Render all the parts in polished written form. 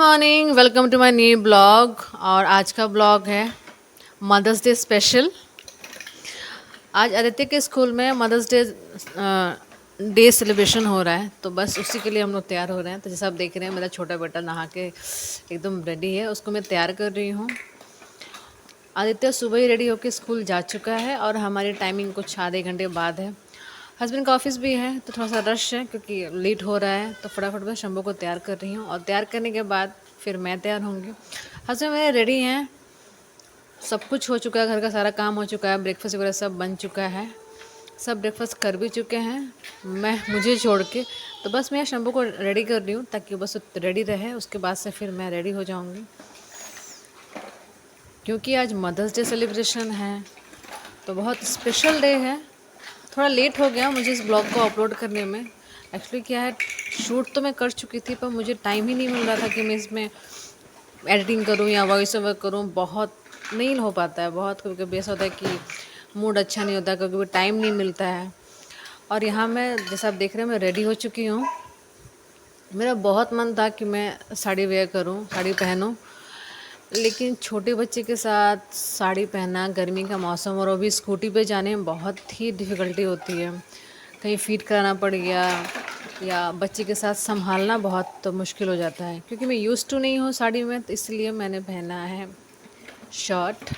Morning, welcome to my new blog. और आज का ब्लॉग है मदर्स डे स्पेशल। आज आदित्य के स्कूल में मदर्स डे सेलिब्रेशन हो रहा है, तो बस उसी के लिए हम लोग तैयार हो रहे हैं। तो जैसा आप देख रहे हैं, मेरा छोटा बेटा नहा के एकदम रेडी है, उसको मैं तैयार कर रही हूँ। आदित्य सुबह ही रेडी होकर स्कूल जा चुका है और हमारी टाइमिंग कुछ आधे घंटे बाद है। हस्बैंड का ऑफिस भी है, तो थोड़ा सा रश है क्योंकि लेट हो रहा है। तो फटाफट मैं शंभू को तैयार कर रही हूँ और तैयार करने के बाद फिर मैं तैयार होंगी। हस्बैंड मेरे रेडी हैं, सब कुछ हो चुका है, घर का सारा काम हो चुका है, ब्रेकफास्ट वगैरह सब बन चुका है, सब ब्रेकफास्ट कर भी चुके हैं मुझे छोड़ के। तो बस मैं शंभू को रेडी कर रही हूँ ताकि बस रेडी रहे, उसके बाद से फिर मैं रेडी हो जाऊँगी। क्योंकि आज मदर्स डे सेलिब्रेशन है तो बहुत स्पेशल डे है। थोड़ा लेट हो गया मुझे इस ब्लॉग को अपलोड करने में। एक्चुअली क्या है, शूट तो मैं कर चुकी थी पर मुझे टाइम ही नहीं मिल रहा था कि मैं इसमें एडिटिंग करूं या वॉइस ओवर करूं। बहुत नहीं हो पाता है, बहुत कभी कभी ऐसा होता है कि मूड अच्छा नहीं होता, कभी कभी टाइम नहीं मिलता है। और यहाँ मैं जैसा आप देख रहे हैं, मैं रेडी हो चुकी हूँ। मेरा बहुत मन था कि मैं साड़ी वेयर करूँ, साड़ी पहनूँ, लेकिन छोटे बच्चे के साथ साड़ी पहनना, गर्मी का मौसम और वो भी स्कूटी पे जाने में बहुत ही डिफ़िकल्टी होती है। कहीं फ़ीड कराना पड़ गया या बच्चे के साथ संभालना बहुत तो मुश्किल हो जाता है। क्योंकि मैं यूज़ टू नहीं हूँ साड़ी में, तो इसलिए मैंने पहना है शर्ट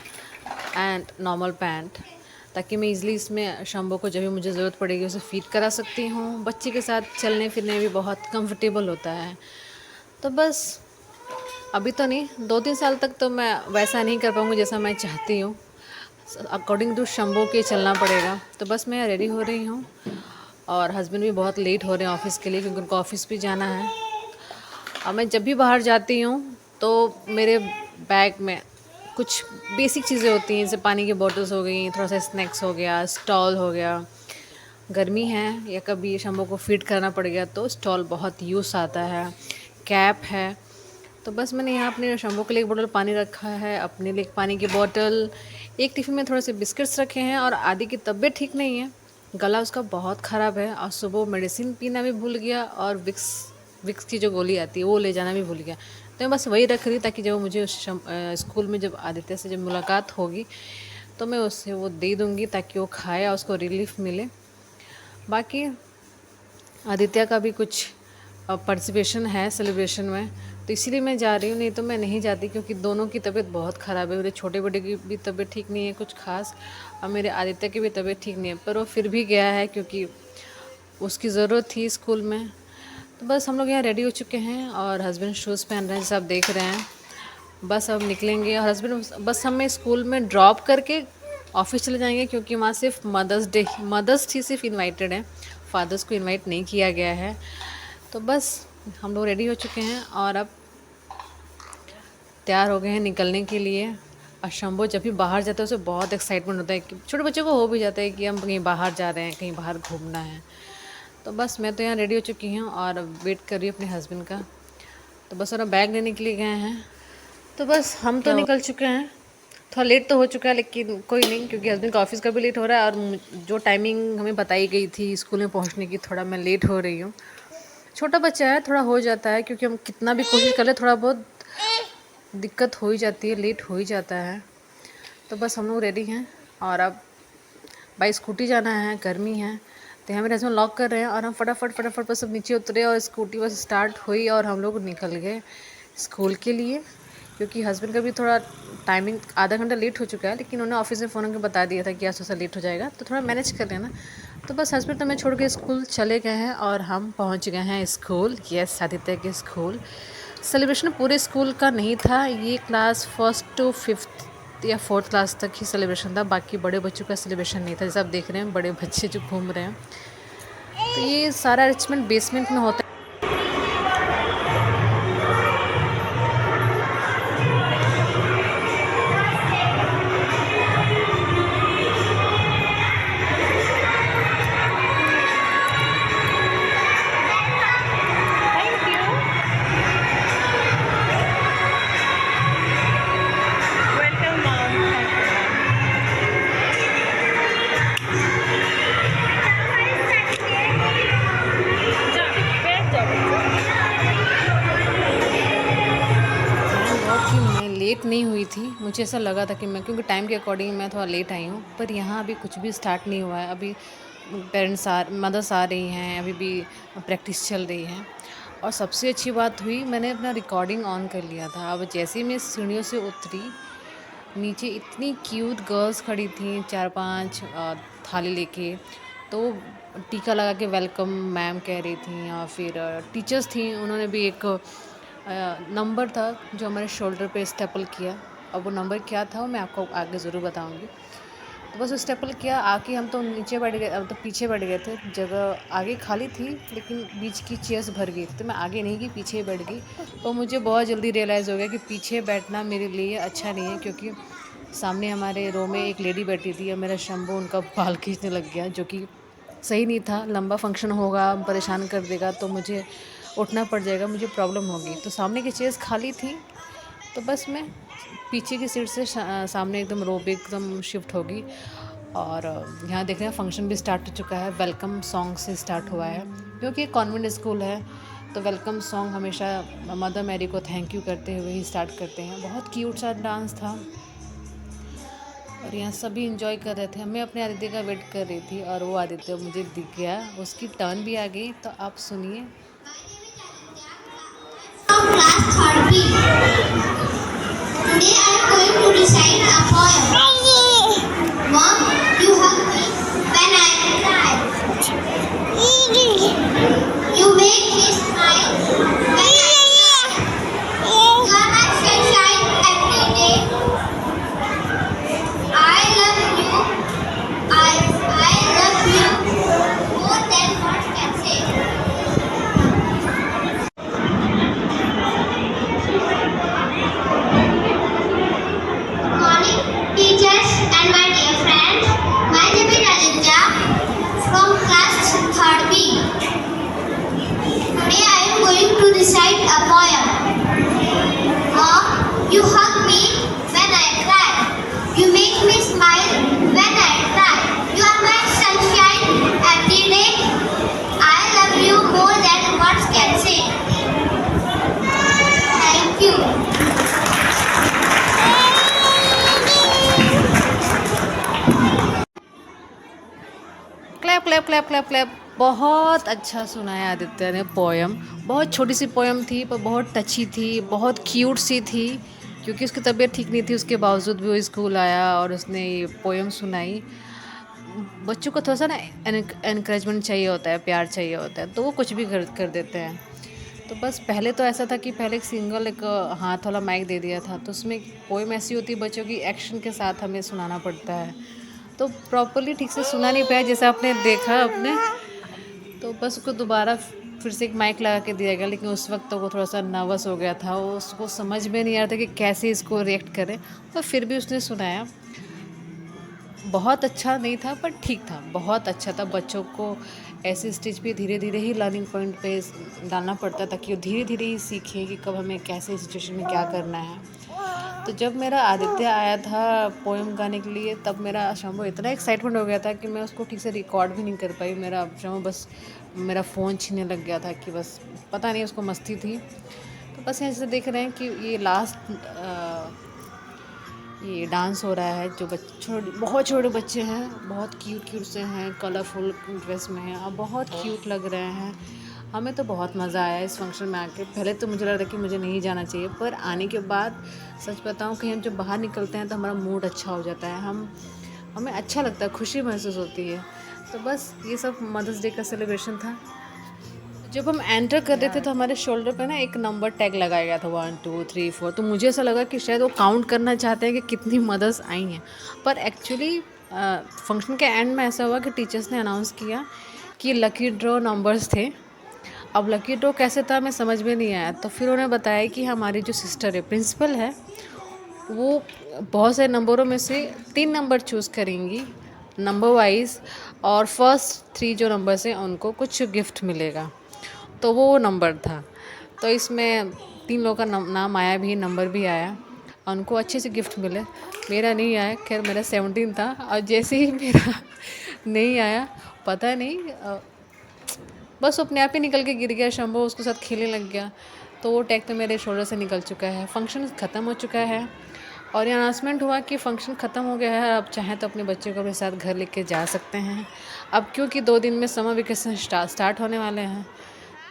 एंड नॉर्मल पैंट, ताकि मैं इज़िली इसमें शंभू को जब भी मुझे ज़रूरत पड़ेगी उसे फ़ीड करा सकती हूँ। बच्चे के साथ चलने फिरने भी बहुत कंफर्टेबल होता है। तो बस अभी तो नहीं, 2-3 साल तक तो मैं वैसा नहीं कर पाऊँगी जैसा मैं चाहती हूँ। अकॉर्डिंग टू शंभू के चलना पड़ेगा। तो बस मैं रेडी हो रही हूँ और हस्बैंड भी बहुत लेट हो रहे हैं ऑफ़िस के लिए, क्योंकि उनको ऑफ़िस भी जाना है। और मैं जब भी बाहर जाती हूँ तो मेरे बैग में कुछ बेसिक चीज़ें होती हैं, जैसे पानी की बॉटल्स हो गई, थोड़ा सा स्नैक्स हो गया, स्टॉल हो गया। गर्मी है या कभी शंभू को फीड करना पड़ गया तो स्टॉल बहुत यूज़ आता है। कैप है। तो बस मैंने यहाँ अपने शंभू के लिए एक बोतल पानी रखा है, अपने लिए एक पानी की बोतल, एक टिफ़िन में थोड़े से बिस्किट्स रखे हैं। और आदि की तबीयत ठीक नहीं है, गला उसका बहुत ख़राब है और सुबह मेडिसिन पीना भी भूल गया और विक्स की जो गोली आती है वो ले जाना भी भूल गया। तो मैं बस वही रख रही ताकि जब मुझे स्कूल में जब आदित्य से जब मुलाकात होगी तो मैं उससे वो दे दूँगी ताकि वो खाए और उसको रिलीफ मिले। बाकी आदित्य का भी कुछ पार्टिसिपेशन है सेलिब्रेशन में, तो इसीलिए मैं जा रही हूँ, नहीं तो मैं नहीं जाती। क्योंकि दोनों की तबीयत बहुत ख़राब है, मेरे छोटे बेटे की भी तबीयत ठीक नहीं है कुछ खास, और मेरे आदित्य की भी तबीयत ठीक नहीं है। पर वो फिर भी गया है क्योंकि उसकी ज़रूरत थी स्कूल में। तो बस हम लोग यहाँ रेडी हो चुके हैं और हस्बैंड शूज़ पहन रहे हैं, जैसे आप देख रहे हैं। बस अब निकलेंगे और हस्बैंड बस हमें स्कूल में ड्रॉप करके ऑफिस चले जाएंगे, क्योंकि वहाँ सिर्फ मदर्स ही सिर्फ इनवाइटेड हैं, फादर्स को इनवाइट नहीं किया गया है। तो बस हम लोग रेडी हो चुके हैं और अब तैयार हो गए हैं निकलने के लिए। और शंभू जब भी बाहर जाता है उसे बहुत एक्साइटमेंट होता है, कि छोटे बच्चों को हो भी जाता है कि हम कहीं बाहर जा रहे हैं, कहीं बाहर घूमना है। तो बस मैं तो यहाँ रेडी हो चुकी हूँ और वेट कर रही हूँ अपने हस्बैंड का। तो बस और बैग लेने के लिए गए हैं। तो बस हम तो निकल चुके हैं। थोड़ा लेट तो हो चुका है लेकिन कोई नहीं, क्योंकि हस्बैंड का ऑफिस का भी लेट हो रहा है और जो टाइमिंग हमें बताई गई थी स्कूल में पहुंचने की, थोड़ा मैं लेट हो रही हूँ। छोटा बच्चा है, थोड़ा हो जाता है, क्योंकि हम कितना भी कोशिश कर ले थोड़ा बहुत दिक्कत हो ही जाती है, लेट हो ही जाता है। तो बस हम लोग रेडी हैं और अब बाई स्कूटी जाना है, गर्मी है। तो यहाँ मेरे हस्बैंड लॉक कर रहे हैं और हम फटाफट पर सब नीचे उतरे और स्कूटी बस स्टार्ट हुई और हम लोग निकल गए स्कूल के लिए। क्योंकि हस्बैंड का भी थोड़ा टाइमिंग आधा घंटा लेट हो चुका है, लेकिन उन्होंने ऑफिस में फ़ोन करके बता दिया था कि आज थोड़ा लेट हो जाएगा, तो थोड़ा मैनेज कर लेना। तो बस हस्बैंड तो मैं छोड़ के स्कूल चले गए हैं और हम पहुंच गए हैं स्कूल। यस, आदित्य के स्कूल। सेलिब्रेशन पूरे स्कूल का नहीं था, ये क्लास 1st to 5th या 4th क्लास तक ही सेलिब्रेशन था। बाकी बड़े बच्चों का सेलिब्रेशन नहीं था। जैसे आप देख रहे हैं बड़े बच्चे जो घूम रहे हैं, तो ये सारा अरेंजमेंट बेसमेंट में होता है। नहीं हुई थी। मुझे ऐसा लगा था कि मैं, क्योंकि टाइम के अकॉर्डिंग मैं थोड़ा लेट आई हूँ, पर यहाँ अभी कुछ भी स्टार्ट नहीं हुआ है। अभी मदर्स आ रही हैं, अभी भी प्रैक्टिस चल रही है। और सबसे अच्छी बात हुई, मैंने अपना रिकॉर्डिंग ऑन कर लिया था। अब जैसे ही मैं सीढ़ियों से उतरी, नीचे इतनी क्यूट गर्ल्स खड़ी थी, 4-5 थाली लेके। तो टीका लगा के वेलकम मैम कह रही थी, और फिर टीचर्स थी, उन्होंने भी एक नंबर था जो हमारे शोल्डर पे स्टेपल किया। अब वो नंबर क्या था वो मैं आपको आगे ज़रूर बताऊंगी। तो बस स्टेपल किया, आके हम तो नीचे बैठ गए, अब तो पीछे बैठ गए थे। जगह आगे खाली थी लेकिन बीच की चेयर्स भर गई थी, तो मैं आगे नहीं गई, पीछे ही बैठ गई। तो मुझे बहुत जल्दी रियलाइज़ हो गया कि पीछे बैठना मेरे लिए अच्छा नहीं है, क्योंकि सामने हमारे रो में एक लेडी बैठी थी और मेरा शंभू उनका बाल खींचने लग गया, जो कि सही नहीं था। लंबा फंक्शन होगा, परेशान कर देगा, तो मुझे उठना पड़ जाएगा, मुझे प्रॉब्लम होगी। तो सामने की चेयर्स खाली थी, तो बस मैं पीछे की सीट से सामने एकदम रो पे एकदम शिफ्ट होगी। और यहाँ देख रहे हैं फंक्शन भी स्टार्ट हो चुका है। वेलकम सॉन्ग से स्टार्ट हुआ है, क्योंकि कॉन्वेंट स्कूल है, तो वेलकम सॉन्ग हमेशा मदर मैरी को थैंक यू करते हुए ही स्टार्ट करते हैं। बहुत क्यूट सा डांस था और यहाँ सभी इंजॉय कर रहे थे। मैं अपने आदित्य का वेट कर रही थी और वो आदित्य मुझे दिख गया, उसकी टर्न भी आ गई। तो आप सुनिए। Class 3rd B. Today I am going to recite a poem. Mom, you hug me when I cry. You make me smile when I cry. You are my sunshine every day. I love you. I love you more than words can say. Morning, teachers and my dear friends. My name is Aditya from class 3rd B. Today I am going to recite a poem. Mom, you hug me when I cry. You make me smile when I cry. You are my sunshine every day. I love you more than words can say. Thank you. Clap clap clap clap clap. बहुत अच्छा सुनाया आदित्य ने poem. बहुत छोटी सी poem थी पर बहुत टची थी, बहुत क्यूट सी थी। क्योंकि उसकी तबीयत ठीक नहीं थी, उसके बावजूद भी वो स्कूल आया और उसने ये पोयम सुनाई। बच्चों को थोड़ा सा ना एनकरेजमेंट चाहिए होता है, प्यार चाहिए होता है, तो वो कुछ भी कर देते हैं। तो बस पहले तो ऐसा था कि पहले एक हाथ वाला माइक दे दिया था, तो उसमें पोएम ऐसी होती है बच्चों की एक्शन के साथ हमें सुनाना पड़ता है, तो प्रॉपरली ठीक से सुना नहीं पाया जैसा आपने देखा अपने। तो बस उसको दोबारा फिर से एक माइक लगा के दिया गया, लेकिन उस वक्त तो वो थोड़ा सा नर्वस हो गया था, वो उसको समझ में नहीं आ रहा था कि कैसे इसको रिएक्ट करें, और फिर भी उसने सुनाया। बहुत अच्छा नहीं था पर ठीक था, बहुत अच्छा था। बच्चों को ऐसे स्टेज पे धीरे धीरे ही लर्निंग पॉइंट पे डालना पड़ता है, ताकि वो धीरे धीरे ही सीखे कि कब हमें कैसे सिचुएशन में क्या करना है। तो जब मेरा आदित्य आया था पोएम गाने के लिए, तब मेरा शंभू इतना एक्साइटमेंट हो गया था कि मैं उसको ठीक से रिकॉर्ड भी नहीं कर पाई। मेरा शंभू बस मेरा फ़ोन छीनने लग गया था कि बस पता नहीं उसको मस्ती थी। तो बस यहाँ से देख रहे हैं कि ये ये डांस हो रहा है। जो बहुत छोटे बच्चे हैं, बहुत क्यूट से हैं, कलरफुल ड्रेस में हैं और बहुत क्यूट लग रहे हैं। हमें तो बहुत मज़ा आया इस फंक्शन में आके। पहले तो मुझे लग रहा था कि मुझे नहीं जाना चाहिए, पर आने के बाद सच बताऊं कि हम जब बाहर निकलते हैं तो हमारा मूड अच्छा हो जाता है, हमें अच्छा लगता है, खुशी महसूस होती है। तो बस ये सब मदर्स डे का सेलिब्रेशन था। जब हम एंटर कर रहे थे तो हमारे शोल्डर पे ना एक नंबर टैग लगाया गया था, 1 2 3 4। तो मुझे ऐसा लगा कि शायद वो काउंट करना चाहते हैं कि कितनी मदर्स आई हैं, पर एक्चुअली फंक्शन के एंड में ऐसा हुआ कि टीचर्स ने अनाउंस किया कि लकी ड्रॉ नंबर्स थे। अब लकी ड्रॉ कैसे था मैं समझ में नहीं आया। तो फिर उन्होंने बताया कि हमारी जो सिस्टर है, प्रिंसिपल है, वो बहुत सारे नंबरों में से 3 नंबर चूज़ करेंगी नंबर वाइज, और फर्स्ट 3 जो नंबर्स हैं उनको कुछ गिफ्ट मिलेगा। तो वो नंबर था। तो इसमें 3 लोगों का नाम आया भी, नंबर भी आया, उनको अच्छे से गिफ्ट मिले। मेरा नहीं आया, खैर मेरा 17 था, और जैसे ही मेरा नहीं आया पता नहीं बस अपने आप ही निकल के गिर गया। शंभू उसके साथ खेलने लग गया, तो वो टैग तो मेरे शोल्डर से निकल चुका है। फंक्शन ख़त्म हो चुका है और ये अनाउंसमेंट हुआ कि फ़ंक्शन ख़त्म हो गया है, अब चाहें तो अपने बच्चे को अपने साथ घर लेके जा सकते हैं। अब क्योंकि 2 दिन में समर वेकेशन स्टार्ट होने वाले हैं।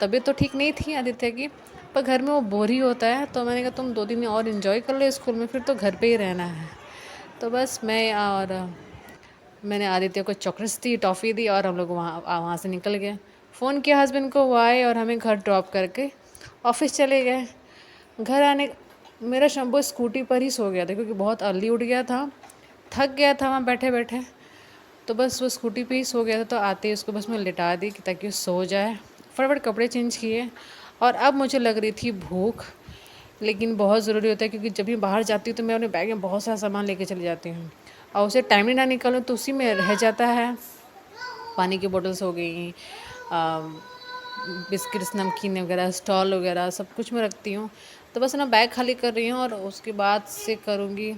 तबीयत तो ठीक नहीं थी आदित्य की, पर घर में वो बोर ही होता है, तो मैंने कहा तुम 2 दिन और इन्जॉय कर लो स्कूल में, फिर तो घर पे ही रहना है। तो बस मैंने आदित्य को चॉकलेट्स दी, टॉफ़ी दी और हम लोग वहाँ से निकल गए। फ़ोन किया हस्बैंड को, वो आए और हमें घर ड्रॉप करके ऑफिस चले गए। घर आने मेरा शंभू स्कूटी पर ही सो गया था क्योंकि बहुत अर्ली उठ गया था, थक गया था वहाँ बैठे बैठे, तो बस वो स्कूटी पे ही सो गया था। तो आते ही उसको बस मैं लिटा दी कि ताकि वो सो जाए। फटाफट कपड़े चेंज किए और अब मुझे लग रही थी भूख, लेकिन बहुत ज़रूरी होता है क्योंकि जब भी बाहर जाती हूँ तो मैं अपने बैग में बहुत सारा सामान लेके चली जाती हूँ और उसे टाइमली ना निकालूँ तो उसी में रह जाता है। पानी की बोतल्स हो गई, बिस्किट्स, नमकीन वगैरह, स्टॉल वगैरह सब कुछ मैं रखती हूँ। तो बस ना बैग खाली कर रही हूँ और उसके बाद से करूँगी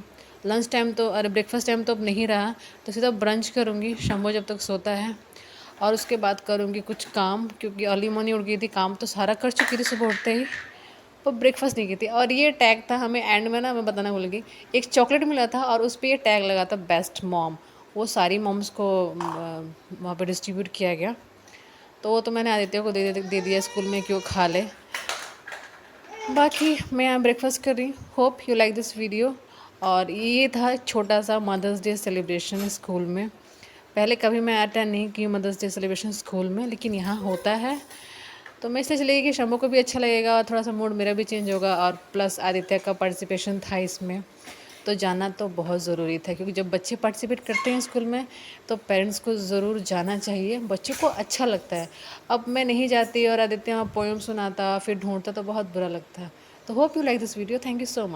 लंच टाइम। तो अरे ब्रेकफास्ट टाइम तो अब नहीं रहा, तो सीधा ब्रंच करूँगी शंभू जब तक सोता है। और उसके बाद करूँगी कुछ काम क्योंकि अर्ली मॉर्निंग उठ गई थी, काम तो सारा कर चुकी थी सुबह उठते ही, पर ब्रेकफास्ट नहीं की थी। और ये टैग था हमें एंड में ना, मैं बताना भूल गई, एक चॉकलेट मिला था और उस पर ये टैग लगा था बेस्ट मॉम। वो सारी मॉम्स को वहाँ पे डिस्ट्रीब्यूट किया गया, तो वो तो मैंने आदित्य को दे दिया स्कूल में कि वो खा ले। बाकी मैं यहाँ ब्रेकफास्ट कर रही हूँ। Hope you like this video. और ये था छोटा सा मदर्स डे सेलिब्रेशन स्कूल में। पहले कभी मैं अटेंड नहीं की मदर्स डे सेलिब्रेशन स्कूल में, लेकिन यहाँ होता है, तो मैं इसलिए चलेगी कि शंभू को भी अच्छा लगेगा और थोड़ा सा मूड मेरा भी चेंज होगा। और प्लस आदित्य का पार्टिसिपेशन था इसमें, तो जाना तो बहुत ज़रूरी था क्योंकि जब बच्चे पार्टिसिपेट करते हैं स्कूल में तो पेरेंट्स को ज़रूर जाना चाहिए, बच्चों को अच्छा लगता है। अब मैं नहीं जाती और आदित्य वहाँ पोएम सुनाता फिर ढूंढता तो बहुत बुरा लगता है। तो hope you like this video. Thank you so much.